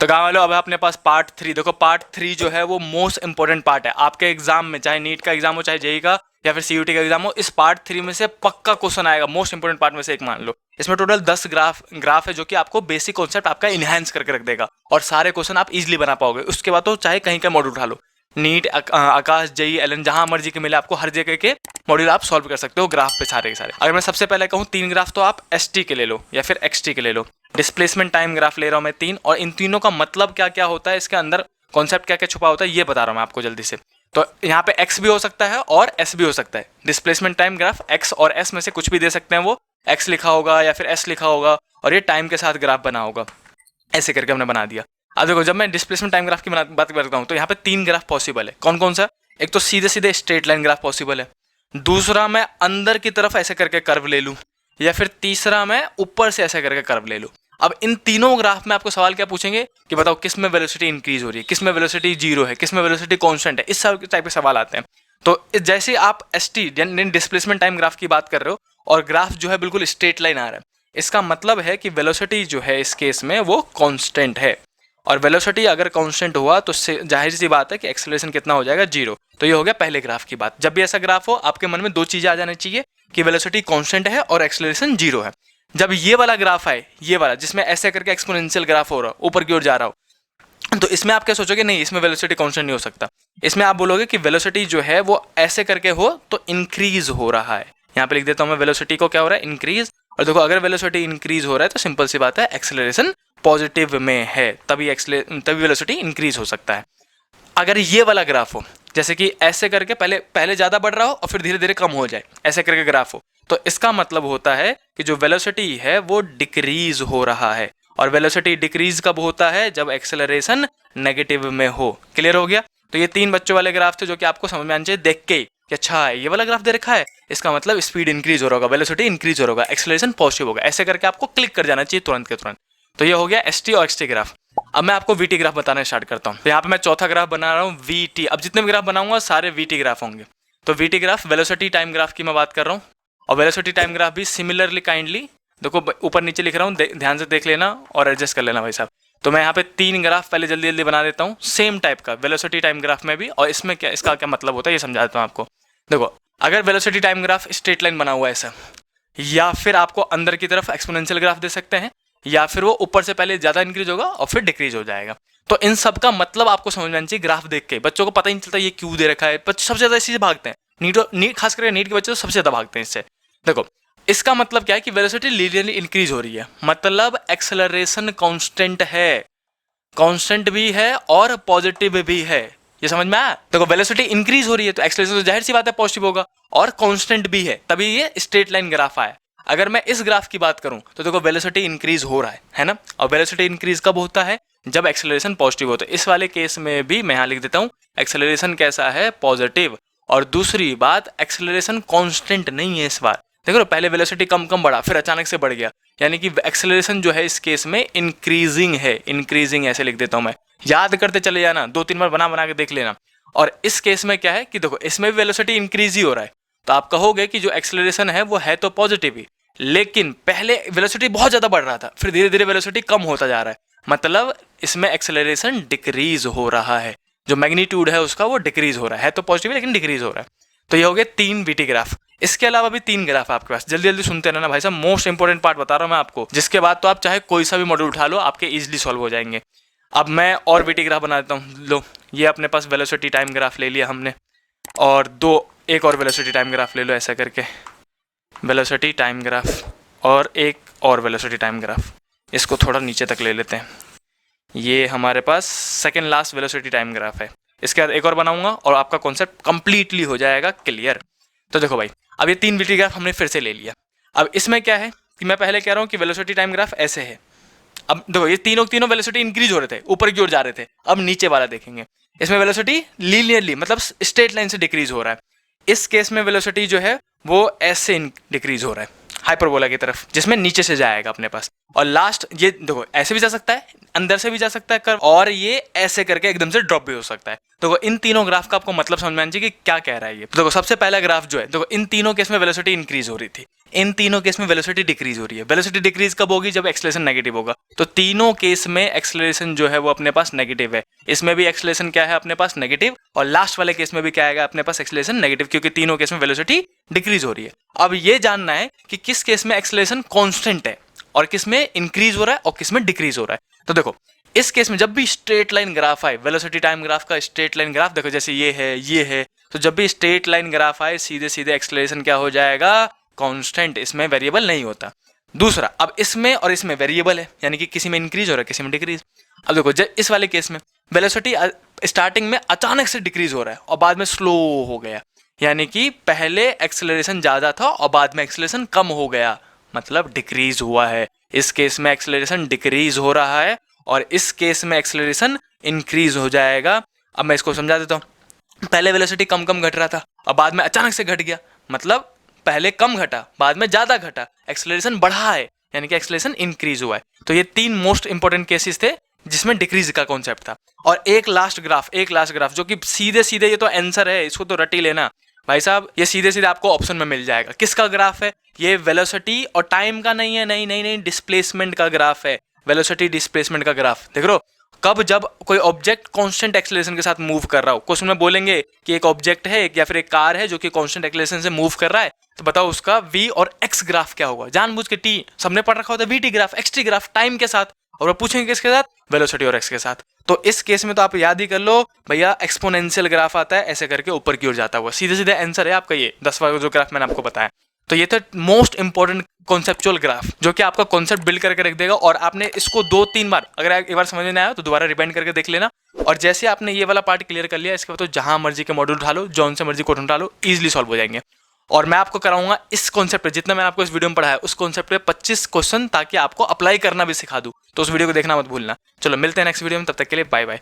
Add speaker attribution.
Speaker 1: तो गाँव वालों अब अपने पास पार्ट 3 देखो। पार्ट 3 जो है वो मोस्ट इंपॉर्टेंट पार्ट है आपके एग्जाम में, चाहे नीट का एग्जाम हो, चाहे जेई का या फिर सीयूटी का एग्जाम हो। इस पार्ट 3 में से पक्का क्वेश्चन आएगा, मोस्ट इंपॉर्टेंट पार्ट में से एक मान लो। इसमें टोटल 10 ग्राफ है जो कि आपको बेसिक कॉन्सेप्ट आपका इनहेंस करके रख देगा और सारे क्वेश्चन आप इजीली बना पाओगे। उसके बाद तो चाहे कहीं का मॉड्यूल उठा लो, नीट, आकाश, जेई, एलन, जहां मर्जी के मिले आपको हर जगह के मॉड्यूल आप सॉल्व कर सकते हो ग्राफ पे सारे के सारे। अगर मैं सबसे पहले कहूँ 3 ग्राफ तो आप एसटी के ले लो या फिर एक्सटी के ले लो। डिस्प्लेसमेंट टाइम ग्राफ ले रहा हूँ मैं 3, और इन तीनों का मतलब क्या क्या होता है, इसके अंदर कॉन्सेप्ट क्या क्या छुपा होता है ये बता रहा हूँ मैं आपको जल्दी से। तो यहाँ पे एक्स भी हो सकता है और एस भी हो सकता है। डिस्प्लेसमेंट टाइम ग्राफ एक्स और एस में से कुछ भी दे सकते हैं, वो एक्स लिखा होगा या फिर एस लिखा होगा और ये टाइम के साथ ग्राफ बना होगा। ऐसे करके हमने बना दिया। अब देखो जब मैं डिस्प्लेसमेंट टाइम ग्राफ की बात करता हूँ तो यहाँ पे 3 ग्राफ पॉसिबल है। कौन कौन सा? एक तो सीधे सीधे स्ट्रेट लाइन ग्राफ पॉसिबल है, दूसरा मैं अंदर की तरफ ऐसे करके कर्व ले लूँ, या फिर तीसरा मैं ऊपर से ऐसे करके कर्व ले लूँ। अब इन तीनों ग्राफ में आपको सवाल क्या पूछेंगे कि बताओ किस में वेलोसिटी इंक्रीज हो रही है, किस में वेलोसिटी जीरो है, किस में वेलोसिटी कांस्टेंट है, इस सब टाइप के सवाल आते हैं। तो जैसे आप एसटी डिस्प्लेसमेंट टाइम ग्राफ की बात कर रहे हो और ग्राफ जो है बिल्कुल स्ट्रेट लाइन आ रहा है, इसका मतलब है कि वेलोसिटी जो है इस केस में वो कांस्टेंट है। और वेलोसिटी अगर कांस्टेंट हुआ तो जाहिर सी बात है कि एक्सेलरेशन कितना हो जाएगा, जीरो। तो ये हो गया पहले ग्राफ की बात। जब भी ऐसा ग्राफ हो आपके मन में 2 चीजें आ जानी चाहिए कि वेलोसिटी कांस्टेंट है और एक्सेलरेशन जीरो है। जब ये वाला ग्राफ आए, ये वाला जिसमें ऐसे करके एक्सपोनेंशियल ग्राफ हो रहा हो, ऊपर की ओर जा रहा हो, तो इसमें आप क्या सोचोगे, नहीं इसमें वेलोसिटी कांस्टेंट नहीं हो सकता। इसमें आप बोलोगे कि वेलोसिटी जो है वो ऐसे करके हो तो इंक्रीज हो रहा है। यहाँ पे लिख देता हूँ मैं वेलोसिटी को क्या हो रहा है, इंक्रीज। और देखो अगर वेलोसिटी इंक्रीज हो रहा है तो सिंपल सी बात है एक्सेलरेशन पॉजिटिव में है, तभी वेलोसिटी इंक्रीज हो सकता है। अगर ये वाला ग्राफ हो जैसे कि ऐसे करके पहले ज्यादा बढ़ रहा हो और फिर धीरे धीरे कम हो जाए, ऐसे करके ग्राफ हो, तो इसका मतलब होता है कि जो वेलोसिटी है वो डिक्रीज हो रहा है। और वेलोसिटी डिक्रीज कब होता है, जब एक्सेलरेशन नेगेटिव में हो। क्लियर हो गया? तो ये 3 बच्चों वाले ग्राफ थे जो कि आपको समझ में आना चाहिए देख के कि अच्छा है ये वाला ग्राफ दे रखा है, इसका मतलब स्पीड इंक्रीज हो रहा होगा, वेलोसिटी इंक्रीज हो रहा होगा, एक्सेलरेशन पॉजिटिव होगा। ऐसे करके आपको क्लिक कर जाना चाहिए तुरंत के तुरंत। तो ये हो गया एसटी और एक्सटी ग्राफ। अब मैं आपको वीटी ग्राफ बताना स्टार्ट करता हूँ। तो यहाँ पे मैं चौथा ग्राफ बना रहा हूँ वीटी। अब जितने भी ग्राफ बनाऊंगा सारे वीटी ग्राफ होंगे। तो VT graph velocity time graph की मैं बात कर रहा हूँ, और वेलोसिटी टाइम ग्राफ भी सिमिलरली काइंडली देखो ऊपर नीचे लिख रहा हूँ, ध्यान से देख लेना और एडजस्ट कर लेना भाई साहब। तो मैं यहाँ पे 3 ग्राफ पहले जल्दी जल्दी बना देता हूँ सेम टाइप का वेलोसिटी टाइम ग्राफ में भी, और इसमें क्या इसका क्या मतलब होता है ये समझा देता हूँ आपको। देखो अगर velocity time graph straight line बना हुआ है ऐसा, या फिर आपको अंदर की तरफ एक्सपोनेंशियल ग्राफ दे सकते हैं, या फिर वो ऊपर से पहले ज्यादा इंक्रीज होगा और फिर डिक्रीज हो जाएगा। तो इन सब का मतलब आपको समझ में आना चाहिए ग्राफ देख के। बच्चों को पता ही नहीं चलता ये क्यों दे रखा है, बच्चे सबसे ज्यादा इसी से भागते हैं। नीट खास करके नीट के बच्चे तो सबसे ज्यादा भागते हैं इससे। देखो इसका मतलब क्या है कि वेलोसिटी लीनियरली इंक्रीज हो रही है, मतलब एक्सेलरेशन कांस्टेंट है, कांस्टेंट भी है और पॉजिटिव भी है। ये समझ में आया? देखो वेलोसिटी इंक्रीज हो रही है तो एक्सेलरेशन तो जाहिर सी बात है पॉजिटिव होगा, और कांस्टेंट भी है, तभी ये स्ट्रेट लाइन ग्राफ आया। अगर मैं इस ग्राफ की बात करूं तो देखो वेलोसिटी इंक्रीज हो रहा है ना, और वेलोसिटी इंक्रीज कब होता है, जब एक्सेलरेशन पॉजिटिव होता है। इस वाले केस में भी मैं यहाँ लिख देता हूँ एक्सेलरेशन कैसा है, पॉजिटिव। और दूसरी बात एक्सेलरेशन कांस्टेंट नहीं है इस बार। देखो पहले वेलोसिटी कम कम बढ़ा फिर अचानक से बढ़ गया, यानी कि एक्सेलरेशन जो है इस केस में इंक्रीजिंग है। इंक्रीजिंग ऐसे लिख देता हूं मैं, याद करते चले जाना, 2-3 बार बना बना के देख लेना। और इस केस में क्या है कि देखो इसमें भी वेलोसिटी इंक्रीज ही हो रहा है, तो आप कहोगे कि जो एक्सेलरेशन है वो है तो पॉजिटिव ही, लेकिन पहले वेलोसिटी बहुत ज्यादा बढ़ रहा था फिर धीरे धीरे वेलोसिटी कम होता जा रहा है, मतलब इसमें एक्सेलरेशन डिक्रीज हो रहा है, जो मैग्नीट्यूड है उसका वो डिक्रीज हो रहा है तो पॉजिटिव लेकिन डिक्रीज हो रहा है। तो ये हो गए 3 वीटी ग्राफ। इसके अलावा भी 3 ग्राफ आपके पास, जल्दी जल्दी सुनते रहना भाई साहब, मोस्ट इंपोर्टेंट पार्ट बता रहा हूं मैं आपको, जिसके बाद तो आप चाहे कोई सा भी मॉड्यूल उठा लो आपके इजीली सॉल्व हो जाएंगे। अब मैं और वीटी ग्राफ बना देता हूँ। लो ये अपने पास वेलोसिटी टाइम ग्राफ ले लिया हमने, और एक और वेलोसिटी टाइम ग्राफ ले लो ऐसा करके, वेलोसिटी टाइम ग्राफ, और एक और वेलोसिटी टाइम ग्राफ। इसको थोड़ा नीचे तक ले लेते हैं। ये हमारे पास second last velocity time graph है। इसके बाद एक और बनाऊंगा और आपका कॉन्सेप्ट कंप्लीटली हो जाएगा क्लियर। तो देखो भाई अब ये 3 वीटी ग्राफ हमने फिर से ले लिया। अब इसमें क्या है कि मैं पहले कह रहा हूँ कि वेलोसिटी टाइम ग्राफ ऐसे है। अब देखो ये तीनों वेलोसिटी इंक्रीज हो रहे थे, ऊपर की ओर जा रहे थे। अब नीचे वाला देखेंगे, इसमें वेलोसिटी लीनियरली मतलब स्ट्रेट लाइन से डिक्रीज हो रहा है। इस केस में वेलोसिटी जो है वो ऐसे डिक्रीज हो रहा है, हाइपरबोला की तरफ, जिसमें नीचे से जाएगा अपने पास। और लास्ट ये देखो ऐसे भी जा सकता है, अंदर से भी जा सकता है कर्व, और ये ऐसे करके एकदम से ड्रॉप भी हो सकता है। देखो इन तीनों ग्राफ का आपको मतलब समझ में आना चाहिए कि क्या कह रहा है ये। देखो सबसे पहला ग्राफ जो है, देखो इन तीनों केस में वेलोसिटी इंक्रीज हो रही थी, इन तीनों केस में वेलोसिटी डिक्रीज हो रही है। वेलोसिटी डिक्रीज कब होगी? जब एक्सेलरेशन नेगेटिव होगा। तो तीनों केस में एक्सेलरेशन जो है वो अपने पास नेगेटिव है। इसमें भी एक्सेलरेशन क्या है अपने पास? नेगेटिव। और लास्ट वाले केस में भी क्या आएगा अपने पास? एक्सेलरेशन नेगेटिव, क्योंकि तीनों केस में वेलोसिटी डिक्रीज हो रही है। अब ये जानना है कि किस केस में एक्सेलरेशन कांस्टेंट है और किस में इंक्रीज हो रहा है और किस में डिक्रीज हो रहा है। तो देखो इस केस में जब भी स्ट्रेट लाइन ग्राफ आए, वेलोसिटी टाइम ग्राफ का स्ट्रेट लाइन ग्राफ, देखो जैसे ये है, तो जब भी स्ट्रेट लाइन ग्राफ आए सीधे सीधे एक्सेलरेशन क्या हो जाएगा? कांस्टेंट, इसमें वेरिएबल नहीं होता। दूसरा, अब इसमें और इसमें वेरिएबल है, यानी कि किसी में इंक्रीज हो रहा है किसी में डिक्रीज। अब देखो इस वाले केस में वेलोसिटी स्टार्टिंग में अचानक से डिक्रीज हो रहा है और बाद में स्लो हो गया, यानी कि पहले एक्सेलरेशन ज्यादा था और बाद में एक्सेलरेशन कम हो गया, मतलब डिक्रीज हुआ है। इस केस में एक्सेलरेशन डिक्रीज हो रहा है और इस केस में एक्सेलरेशन इंक्रीज हो जाएगा। अब मैं इसको समझा देता हूँ। पहले वेलोसिटी कम कम घट रहा था और बाद में अचानक से घट गया, मतलब पहले कम घटा बाद में ज्यादा घटा, एक्सेलरेशन बढ़ा है, यानी कि एक्सेलरेशन इंक्रीज हुआ है। तो ये तीन मोस्ट इंपोर्टेंट केसेस थे जिसमें डिक्रीज का कॉन्सेप्ट था। और एक लास्ट ग्राफ जो कि सीधे सीधे, ये तो आंसर है, इसको तो रट ही लेना भाई साहब, ये सीधे सीधे आपको ऑप्शन में मिल जाएगा। किसका ग्राफ है ये? वेलोसिटी और टाइम का नहीं है, नहीं, डिस्प्लेसमेंट का ग्राफ है। वेलोसिटी डिस्प्लेसमेंट का ग्राफ देख रहे हो। कब? जब कोई ऑब्जेक्ट कांस्टेंट एक्सेलरेशन के साथ मूव कर रहा हो। क्वेश्चन में बोलेंगे कि एक ऑब्जेक्ट है या फिर एक कार है जो कि कांस्टेंट एक्सेलरेशन से मूव कर रहा है, तो बताओ उसका v और x ग्राफ क्या होगा। जानबूझ के t सबने पढ़ रखा होता है, vt graph, xt graph time के साथ, और वो पूछेंगे किसके साथ? वेलोसिटी और x के साथ। तो इस केस में तो आप याद ही कर लो भैया, एक्सपोनेंशियल ग्राफ आता है ऐसे करके ऊपर की ओर जाता हुआ, सीधे सीधे आंसर है आपका ये 10वां जो ग्राफ मैंने आपको बताया। तो ये था मोस्ट इंपॉर्टेंट कॉन्सेप्चुअल ग्राफ जो कि आपका कॉन्सेप्ट बिल्ड करके रख देगा। और आपने इसको 2-3 बार, अगर एक बार समझ में नहीं आया तो दोबारा रिवाइंड करके देख लेना। और जैसे आपने ये वाला पार्ट क्लियर कर लिया, इसके बाद तो जहां मर्जी के मॉड्यूल उठा लो, जौन से मर्जी कोड उठा लो, इजीली सॉल्व हो जाएंगे। और मैं आपको कराऊंगा इस कॉन्सेप्ट पे, जितना मैंने आपको इस वीडियो में पढ़ाया उस कॉन्सेप्ट पे 25 क्वेश्चन, ताकि आपको अप्लाई करना भी सिखा दूं। तो उस वीडियो को देखना मत भूलना। चलो मिलते हैं नेक्स्ट वीडियो में, तब तक के लिए बाय बाय।